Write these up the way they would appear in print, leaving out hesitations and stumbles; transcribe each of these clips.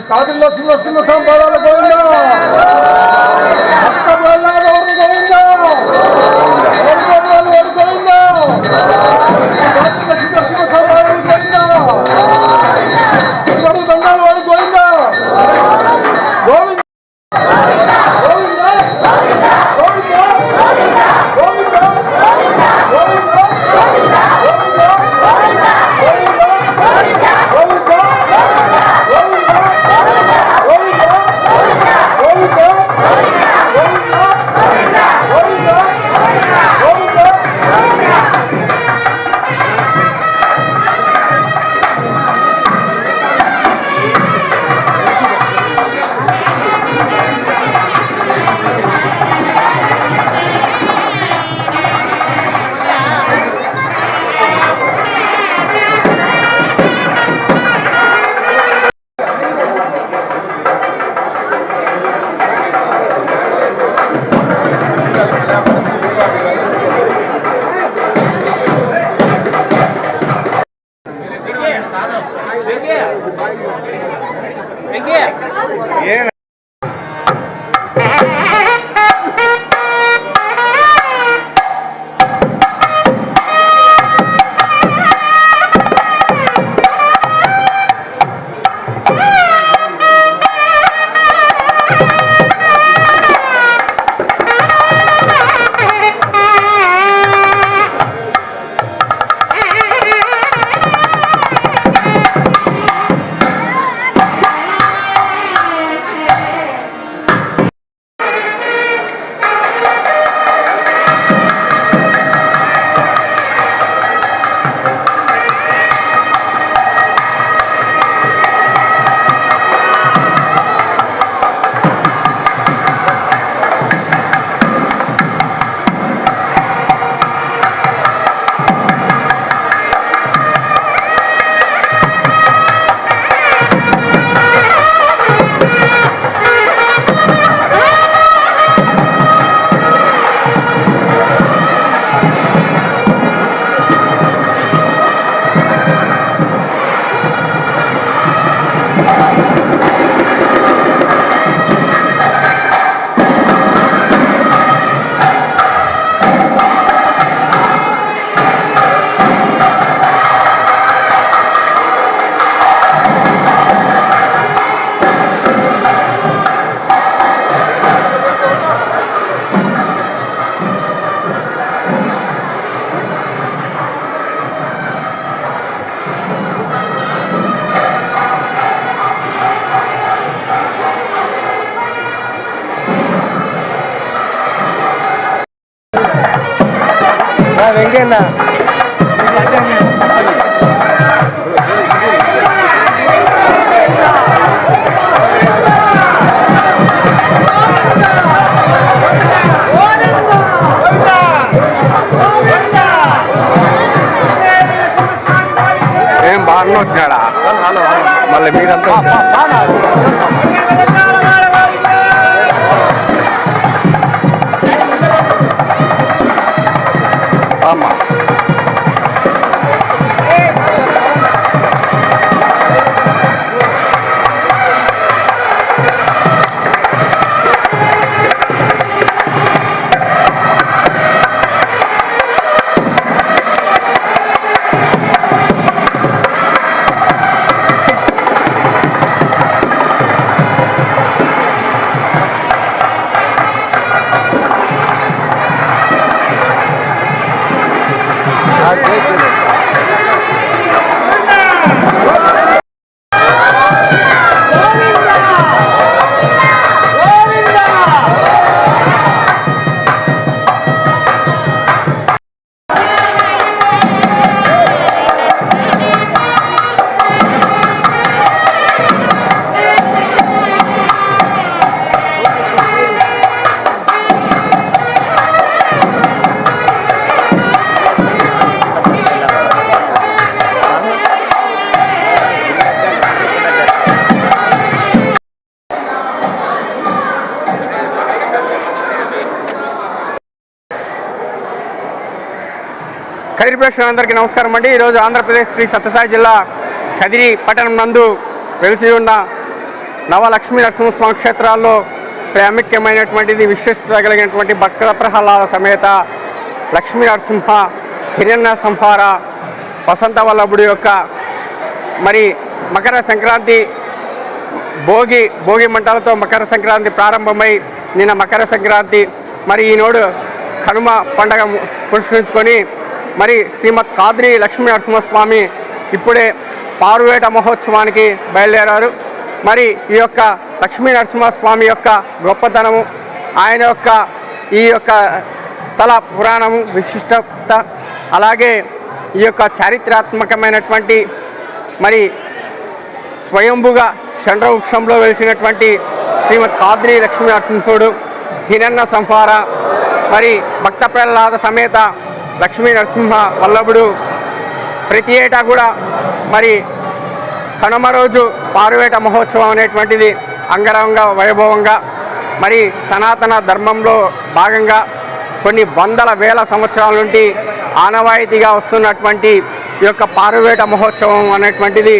కాకిలో సింహ సంపాదాలు గోవిందా వెంకన్న ఏం బాగా వచ్చినాడా మళ్ళీ మీరంతా ஆமா కదిరి ప్రేక్షకులందరికీ నమస్కారం అండి. ఈరోజు ఆంధ్రప్రదేశ్ శ్రీ సత్యసాయి జిల్లా కదిరి పట్టణం నందు వెలిసి ఉన్న నవలక్ష్మీ నరసింహస్వామి క్షేత్రాల్లో ప్రాముఖ్యమైనటువంటిది విశిష్టత కలిగినటువంటి భక్త ప్రహ్లాద సమేత లక్ష్మీ నరసింహ హిరణ్య సంహార వసంత వల్లభుడి యొక్క మరి మకర సంక్రాంతి భోగి మంటలతో మకర సంక్రాంతి ప్రారంభమై నిన్న మకర సంక్రాంతి మరి ఈనాడు కనుమ పండగ పురస్కరించుకొని మరి శ్రీమద్ కాద్రి లక్ష్మీ నరసింహస్వామి ఇప్పుడే పారువేట మహోత్సవానికి బయలుదేరారు. మరి ఈ యొక్క లక్ష్మీ నరసింహస్వామి యొక్క గొప్పతనము, ఆయన యొక్క ఈ యొక్క స్థల పురాణము విశిష్టత, అలాగే ఈ యొక్క చారిత్రాత్మకమైనటువంటి మరి స్వయంభుగా చంద్రవృక్షంలో వెలిసినటువంటి శ్రీమద్ కాద్రి లక్ష్మీ నరసింహుడు హిరణ్య సంహార మరి భక్త ప్రహ్లాద సమేత లక్ష్మీ నరసింహ వల్లభుడు ప్రతి ఏటా కూడా మరి కనుమ రోజు పారువేట మహోత్సవం అనేటువంటిది అంగరంగ వైభవంగా మరి సనాతన ధర్మంలో భాగంగా కొన్ని వందల వేల సంవత్సరాల నుండి ఆనవాయితీగా వస్తున్నటువంటి ఈ యొక్క పారువేట మహోత్సవం అనేటువంటిది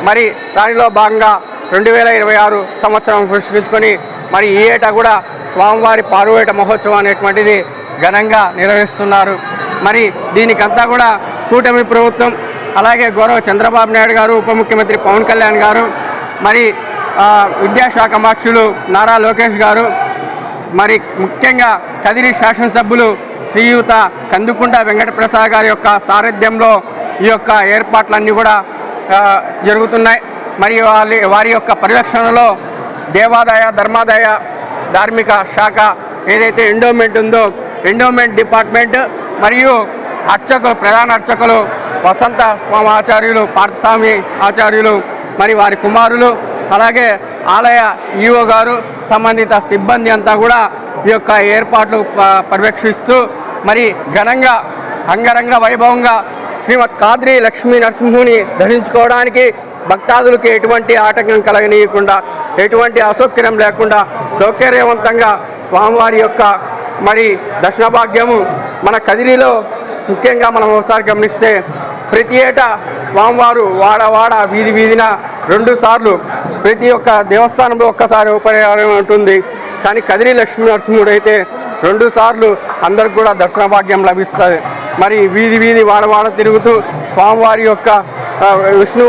మరి దానిలో భాగంగా 2026 సంవత్సరం పురస్కరించుకొని మరి ఈ ఏటా కూడా స్వామివారి పారువేట మహోత్సవం అనేటువంటిది ఘనంగా నిర్వహిస్తున్నారు. మరి దీనికంతా కూడా కూటమి ప్రభుత్వం, అలాగే గౌరవ చంద్రబాబు నాయుడు గారు, ఉప ముఖ్యమంత్రి పవన్ కళ్యాణ్ గారు, మరి విద్యాశాఖ మంత్రులు నారా లోకేష్ గారు, మరి ముఖ్యంగా కదిరి శాసనసభ్యులు శ్రీయుత కందుకుంట వెంకటప్రసాద్ గారి యొక్క సారథ్యంలో ఈ యొక్క ఏర్పాట్లన్నీ కూడా జరుగుతున్నాయి. మరియు వారి యొక్క పరిరక్షణలో దేవాదాయ ధర్మాదాయ ధార్మిక శాఖ ఏదైతే ఎండోమెంట్ ఉందో ఎండోమెంట్ డిపార్ట్మెంట్ మరియు అర్చకులు, ప్రధాన అర్చకులు వసంత స్వామి ఆచార్యులు, పార్థస్వామి ఆచార్యులు, మరి వారి కుమారులు, అలాగే ఆలయ ఈఓ గారు, సంబంధిత సిబ్బంది అంతా కూడా ఈ యొక్క ఏర్పాట్లు పర్యవేక్షిస్తూ మరి ఘనంగా అంగరంగ వైభవంగా శ్రీమద్ కాద్రి లక్ష్మీ నరసింహుని దర్శించుకోవడానికి భక్తాదులకు ఎటువంటి ఆటంకం కలగనీయకుండా, ఎటువంటి అసౌకర్యం లేకుండా సౌకర్యవంతంగా స్వామివారి యొక్క మరి దర్శన భాగ్యము మన కదిరిలో ముఖ్యంగా మనం ఒకసారి గమనిస్తే ప్రతి ఏటా స్వామివారు వాడ వీధి వీధిన 2 సార్లు ప్రతి ఒక్క దేవస్థానంలో ఒక్కసారి ఉపయోగం ఉంటుంది. కానీ కదిరి లక్ష్మీ నరసింహుడు అయితే 2 సార్లు అందరికి కూడా దర్శన భాగ్యం లభిస్తుంది. మరి వీధి వీధి వాడ తిరుగుతూ స్వామివారి యొక్క విష్ణు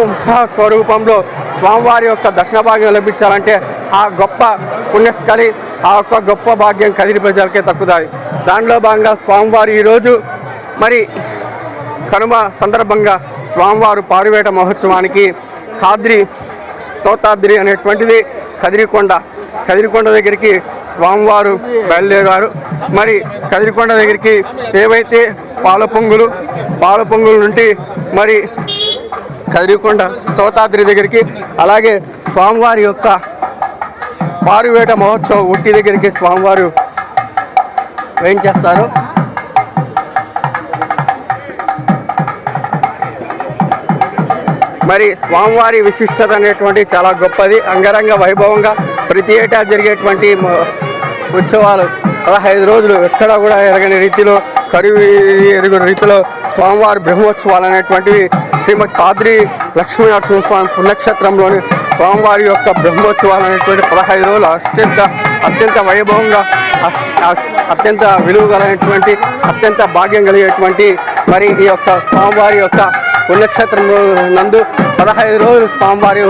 స్వరూపంలో స్వామివారి యొక్క దర్శన భాగ్యం లభించాలంటే ఆ గొప్ప పుణ్యస్థలి, ఆ యొక్క గొప్ప భాగ్యం కదిరి ప్రజలకే దక్కుతుంది. దానిలో భాగంగా స్వామివారు ఈరోజు మరి కనుమ సందర్భంగా స్వామివారు పారువేట మహోత్సవానికి కాద్రి స్తోతాద్రి అనేటువంటిది కదిరికొండ దగ్గరికి స్వామివారు బయలుదేరారు. మరి కదిరికొండ దగ్గరికి ఏవైతే పాల పొంగులు నుండి మరి కదిరికొండ స్తోతాద్రి దగ్గరికి, అలాగే స్వామివారి యొక్క పారువేట మహోత్సవం ఉట్టి దగ్గరికి స్వామివారు వేయించేస్తారు. మరి స్వామివారి విశిష్టత అనేటువంటి చాలా గొప్పది. అంగరంగ వైభవంగా ప్రతి ఏటా జరిగేటువంటి ఉత్సవాలు 15 రోజులు ఎక్కడ కూడా ఎరగని రీతిలో ఎరుగుని రీతిలో స్వామివారి బ్రహ్మోత్సవాలు అనేటువంటివి శ్రీమద్ కాద్రి లక్ష్మీ నరసింహస్వామి పుణ్యక్షేత్రంలోని స్వామివారి యొక్క బ్రహ్మోత్సవాలు అనేటువంటి 15 రోజులు అత్యంత వైభవంగా, అత్యంత విలువ కలిగినటువంటి, అత్యంత భాగ్యం కలిగేటువంటి మరి ఈ యొక్క స్వామివారి యొక్క పుణ్యక్షేత్రం నందు 15 రోజులు స్వామివారి